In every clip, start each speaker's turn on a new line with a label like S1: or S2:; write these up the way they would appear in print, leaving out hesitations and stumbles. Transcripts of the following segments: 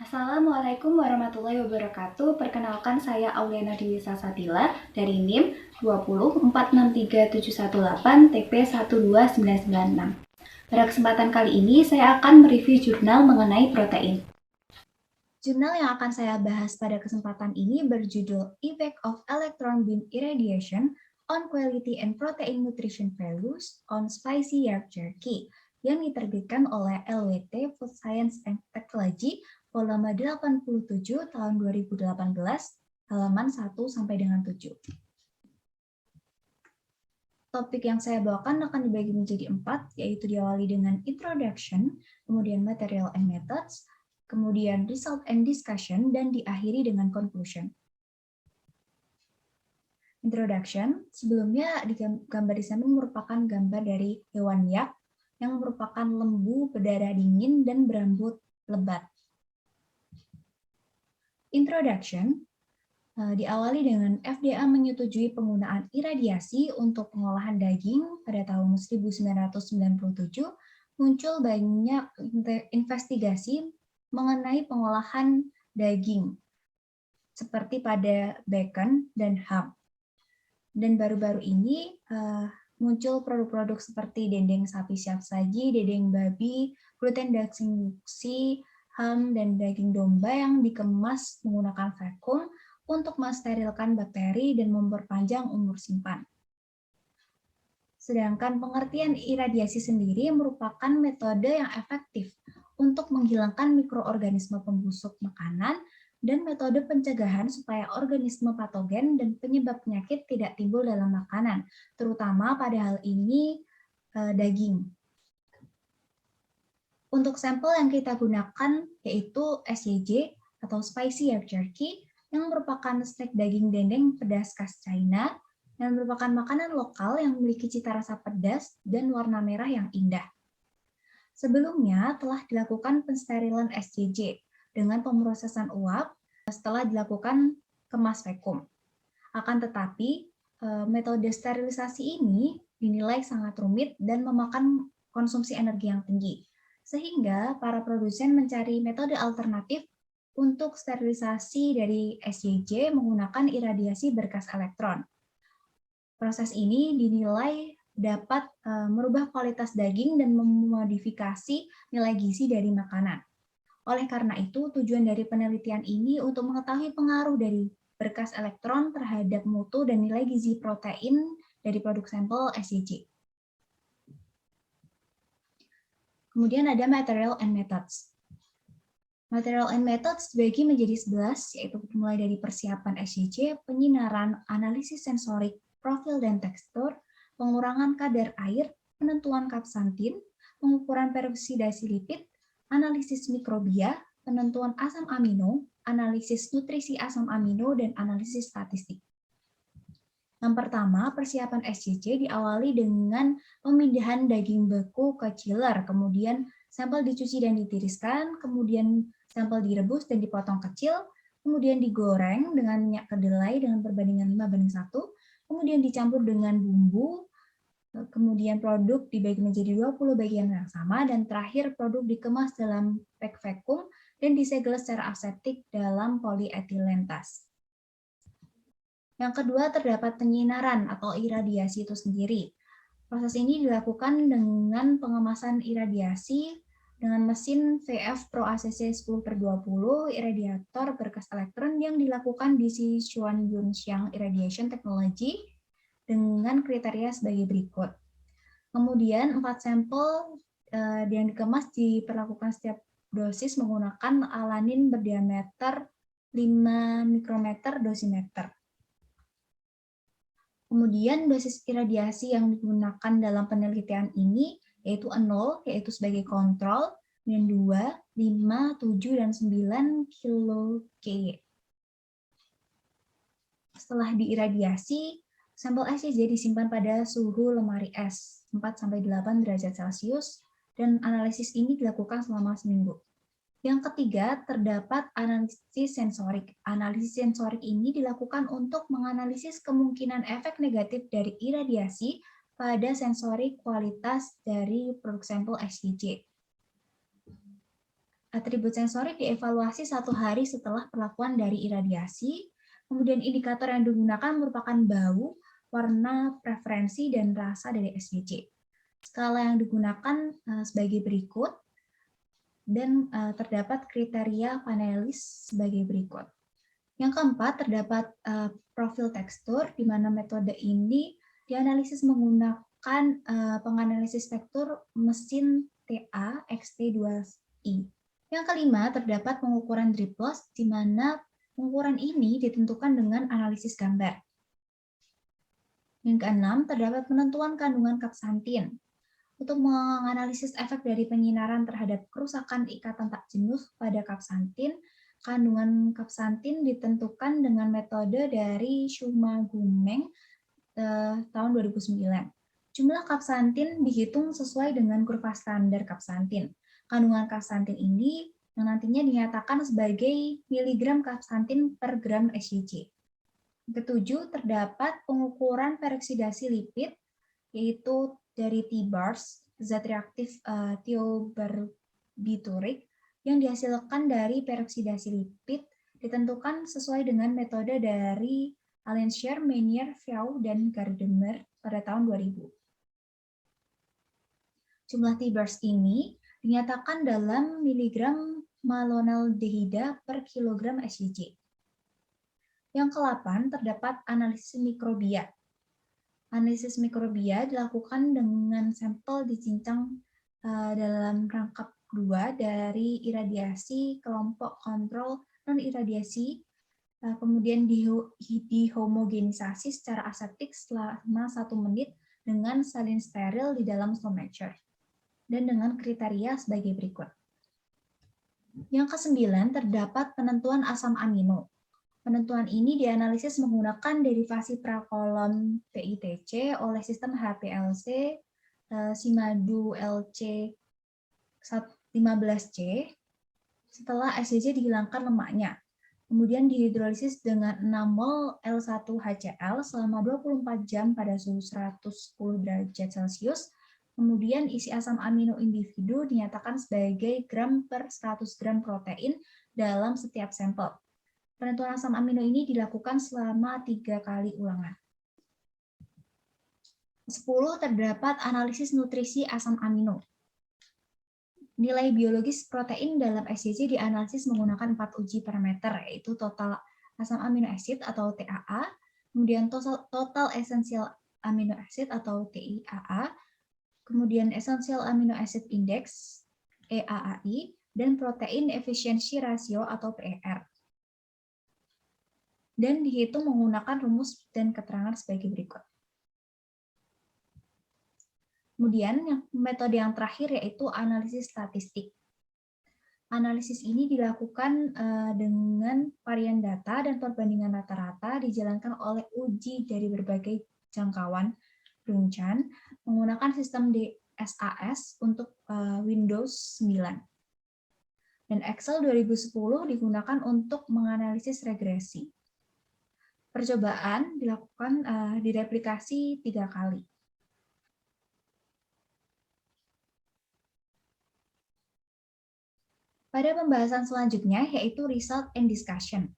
S1: Assalamualaikum warahmatullahi wabarakatuh. Perkenalkan saya Auliana Dewi Sasatila dari NIM 20463718 TP 12996. Pada kesempatan kali ini saya akan mereview jurnal mengenai protein. Jurnal yang akan saya bahas pada kesempatan ini berjudul Effect of Electron Beam Irradiation on Quality and Protein Nutrition Values on Spicy Yark Jerky yang diterbitkan oleh LWT Food Science and Technology volume 87 tahun 2018, halaman 1 sampai dengan 7. Topik yang saya bawakan akan dibagi menjadi 4, yaitu diawali dengan introduction, kemudian material and methods, kemudian result and discussion, dan diakhiri dengan conclusion. Introduction, sebelumnya gambar di samping merupakan gambar dari hewan yak yang merupakan lembu berdarah dingin dan berambut lebat. Introduction diawali dengan FDA menyetujui penggunaan iradiasi untuk pengolahan daging pada tahun 1997, muncul banyak investigasi mengenai pengolahan daging, seperti pada bacon dan ham. Dan baru-baru ini muncul produk-produk seperti dendeng sapi siap saji, dendeng babi, gluten desinduksi, ham, dan daging domba yang dikemas menggunakan vakum untuk mensterilkan bakteri dan memperpanjang umur simpan. Sedangkan pengertian iradiasi sendiri merupakan metode yang efektif untuk menghilangkan mikroorganisme pembusuk makanan dan metode pencegahan supaya organisme patogen dan penyebab penyakit tidak timbul dalam makanan, terutama pada hal ini daging. Untuk sampel yang kita gunakan yaitu SYJ atau Spicy Yark Jerky yang merupakan steak daging dendeng pedas khas China dan merupakan makanan lokal yang memiliki cita rasa pedas dan warna merah yang indah. Sebelumnya telah dilakukan pensterilan SYJ dengan pemrosesan uap setelah dilakukan kemas vakum. Akan tetapi metode sterilisasi ini dinilai sangat rumit dan memakan konsumsi energi yang tinggi. Sehingga para produsen mencari metode alternatif untuk sterilisasi dari SYJ menggunakan iradiasi berkas elektron. Proses ini dinilai dapat merubah kualitas daging dan memodifikasi nilai gizi dari makanan. Oleh karena itu, tujuan dari penelitian ini untuk mengetahui pengaruh dari berkas elektron terhadap mutu dan nilai gizi protein dari produk sampel SYJ. Kemudian ada material and methods. Material and methods dibagi menjadi 11, yaitu mulai dari persiapan SYJ, penyinaran, analisis sensorik, profil dan tekstur, pengurangan kadar air, penentuan kapsantin, pengukuran peroksidasi lipid, analisis mikrobia, penentuan asam amino, analisis nutrisi asam amino, dan analisis statistik. Yang pertama, persiapan SYJ diawali dengan pemindahan daging beku ke chiller, kemudian sampel dicuci dan ditiriskan, kemudian sampel direbus dan dipotong kecil, kemudian digoreng dengan minyak kedelai dengan perbandingan 5:1, kemudian dicampur dengan bumbu, kemudian produk dibagi menjadi 20 bagian yang sama, dan terakhir produk dikemas dalam pack vakum dan disegel secara aseptik dalam polietilen tas. Yang kedua, terdapat penyinaran atau iradiasi itu sendiri. Proses ini dilakukan dengan pengemasan iradiasi dengan mesin VF Pro ACC 10/20 iradiator berkas elektron yang dilakukan di Sichuan Yunxiang Irradiation Technology dengan kriteria sebagai berikut. Kemudian 4 sampel yang dikemas diperlakukan setiap dosis menggunakan alanin berdiameter 5 mikrometer dosimeter. Kemudian dosis iradiasi yang digunakan dalam penelitian ini yaitu 0, yaitu sebagai kontrol, dan 2, 5, 7, dan 9 kilo-Kelvin. Setelah diiradiasi, sampel SYJ disimpan pada suhu lemari es 4-8 derajat Celcius, dan analisis ini dilakukan selama seminggu. Yang ketiga, terdapat analisis sensorik. Analisis sensorik ini dilakukan untuk menganalisis kemungkinan efek negatif dari iradiasi pada sensorik kualitas dari produk sampel SYJ. Atribut sensorik dievaluasi 1 hari setelah perlakuan dari iradiasi. Kemudian indikator yang digunakan merupakan bau, warna, preferensi, dan rasa dari SDC. Skala yang digunakan sebagai berikut, dan terdapat kriteria panelis sebagai berikut. Yang keempat, terdapat profil tekstur, di mana metode ini dianalisis menggunakan penganalisis tekstur mesin TA XT2i. Yang kelima, terdapat pengukuran drip loss, di mana pengukuran ini ditentukan dengan analisis gambar. Yang keenam, terdapat penentuan kandungan kapsantin. Untuk menganalisis efek dari penyinaran terhadap kerusakan ikatan tak jenuh pada kapsantin, kandungan kapsantin ditentukan dengan metode dari Shumagumeng tahun 2009. Jumlah kapsantin dihitung sesuai dengan kurva standar kapsantin. Kandungan kapsantin ini yang nantinya dinyatakan sebagai miligram kapsantin per gram SJC. Ketujuh, terdapat pengukuran peroksidasi lipid, yaitu dari T-bars, zat reaktif thiobarbiturik, yang dihasilkan dari peroksidasi lipid ditentukan sesuai dengan metode dari Alenscher, Meunier, Fiau, dan Gardner pada tahun 2000. Jumlah T-bars ini dinyatakan dalam miligram malonaldehida per kilogram SJC. Yang ke-8, terdapat analisis mikrobia. Analisis mikrobia dilakukan dengan sampel dicincang dalam rangkap 2 dari iradiasi kelompok kontrol non-iradiasi, kemudian dihomogenisasi secara aseptik selama 1 menit dengan salin steril di dalam stomacher, dan dengan kriteria sebagai berikut. Yang ke-9, terdapat penentuan asam amino. Penentuan ini dianalisis menggunakan derivasi prakolon PITC oleh sistem HPLC Simadu LC15C setelah SJC dihilangkan lemaknya. Kemudian dihidrolisis dengan 6 mol L1HCl selama 24 jam pada suhu 110 derajat Celcius. Kemudian isi asam amino individu dinyatakan sebagai gram per 100 gram protein dalam setiap sampel. Penentuan asam amino ini dilakukan selama 3 kali ulangan. 10. Terdapat analisis nutrisi asam amino. Nilai biologis protein dalam SJC dianalisis menggunakan 4 uji parameter, yaitu total asam amino acid atau TAA, kemudian total essential amino acid atau TIAA, kemudian essential amino acid index EAAI, dan protein efficiency ratio atau PER. Dan dihitung menggunakan rumus dan keterangan sebagai berikut. Kemudian metode yang terakhir yaitu analisis statistik. Analisis ini dilakukan dengan varian data dan perbandingan rata-rata dijalankan oleh uji dari berbagai jangkauan Bruncan menggunakan sistem DSAS untuk Windows 9. Dan Excel 2010 digunakan untuk menganalisis regresi. Percobaan dilakukan direplikasi 3 kali. Pada pembahasan selanjutnya, yaitu result and discussion.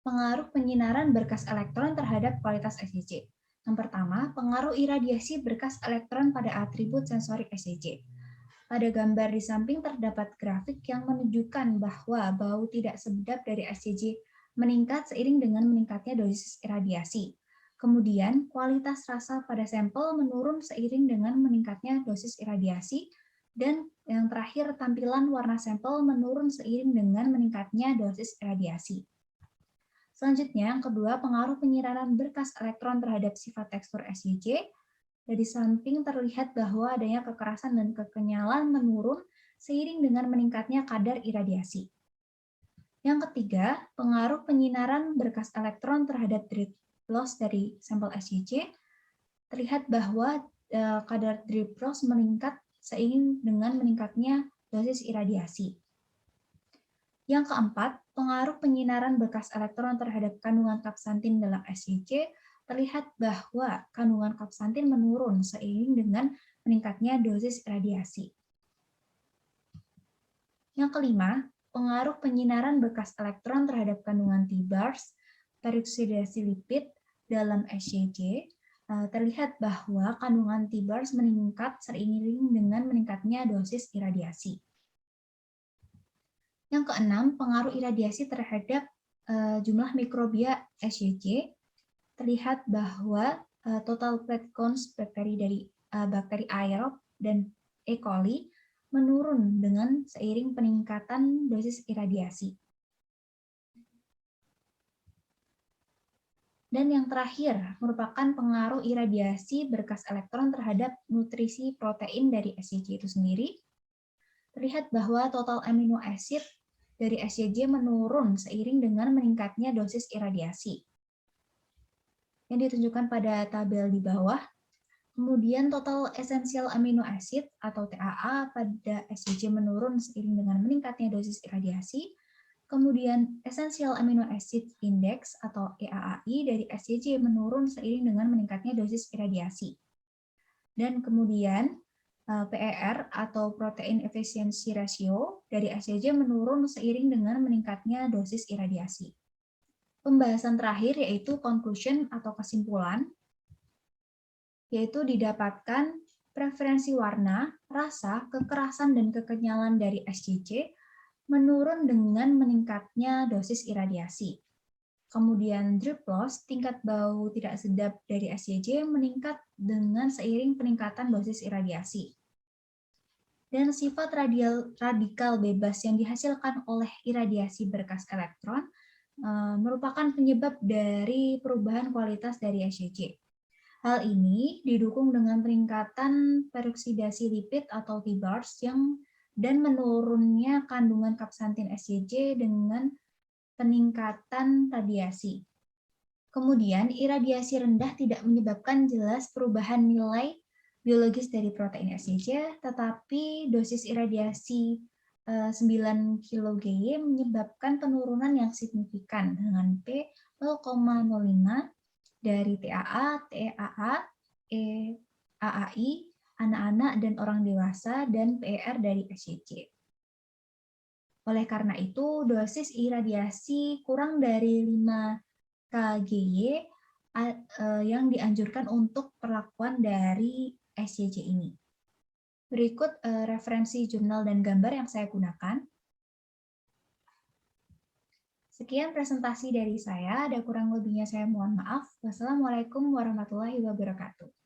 S1: Pengaruh penyinaran berkas elektron terhadap kualitas SJC. Yang pertama, pengaruh iradiasi berkas elektron pada atribut sensorik SJC. Pada gambar di samping terdapat grafik yang menunjukkan bahwa bau tidak sedap dari SJC meningkat seiring dengan meningkatnya dosis iradiasi. Kemudian, kualitas rasa pada sampel menurun seiring dengan meningkatnya dosis iradiasi. Dan yang terakhir, tampilan warna sampel menurun seiring dengan meningkatnya dosis iradiasi. Selanjutnya, yang kedua, pengaruh penyinaran berkas elektron terhadap sifat tekstur SJC. Dari samping terlihat bahwa adanya kekerasan dan kekenyalan menurun seiring dengan meningkatnya kadar iradiasi. Yang ketiga, pengaruh penyinaran berkas elektron terhadap drip loss dari sampel SJC. Terlihat bahwa kadar drip loss meningkat seiring dengan meningkatnya dosis iradiasi. Yang keempat, pengaruh penyinaran berkas elektron terhadap kandungan kapsantin dalam SJC. Terlihat bahwa kandungan kapsantin menurun seiring dengan meningkatnya dosis iradiasi. Yang kelima, pengaruh penyinaran bekas elektron terhadap kandungan T-bars, peroksidasi lipid dalam SCC, terlihat bahwa kandungan T-bars meningkat seiring dengan meningkatnya dosis iradiasi. Yang keenam, pengaruh iradiasi terhadap jumlah mikrobia SCC, terlihat bahwa total plate counts bakteri dari bakteri aerob dan E. coli menurun dengan seiring peningkatan dosis iradiasi. Dan yang terakhir merupakan pengaruh iradiasi berkas elektron terhadap nutrisi protein dari SCC itu sendiri. Terlihat bahwa total amino acid dari SCC menurun seiring dengan meningkatnya dosis iradiasi. Yang ditunjukkan pada tabel di bawah. Kemudian total essential amino acid atau TAA pada SCC menurun seiring dengan meningkatnya dosis iradiasi. Kemudian essential amino acid index atau EAAI dari SCC menurun seiring dengan meningkatnya dosis iradiasi. Dan kemudian PER atau protein efficiency ratio dari SCC menurun seiring dengan meningkatnya dosis iradiasi. Pembahasan terakhir yaitu conclusion atau kesimpulan, yaitu didapatkan preferensi warna, rasa, kekerasan, dan kekenyalan dari SCC menurun dengan meningkatnya dosis iradiasi. Kemudian drip loss, tingkat bau tidak sedap dari SCC meningkat dengan seiring peningkatan dosis iradiasi. Dan sifat radikal bebas yang dihasilkan oleh iradiasi berkas elektron merupakan penyebab dari perubahan kualitas dari SCC. Hal ini didukung dengan peningkatan peroksidasi lipid atau T-bars dan menurunnya kandungan kapsantin SCC dengan peningkatan radiasi. Kemudian, iradiasi rendah tidak menyebabkan jelas perubahan nilai biologis dari protein SCC, tetapi dosis iradiasi 9 kGy menyebabkan penurunan yang signifikan dengan P 0,05 dari TAA, TAA, EAAI, anak-anak dan orang dewasa, dan PER dari SCC. Oleh karena itu, dosis iradiasi kurang dari 5 kGy yang dianjurkan untuk perlakuan dari SCC ini. Berikut referensi jurnal dan gambar yang saya gunakan. Sekian presentasi dari saya, ada kurang lebihnya saya mohon maaf. Wassalamualaikum warahmatullahi wabarakatuh.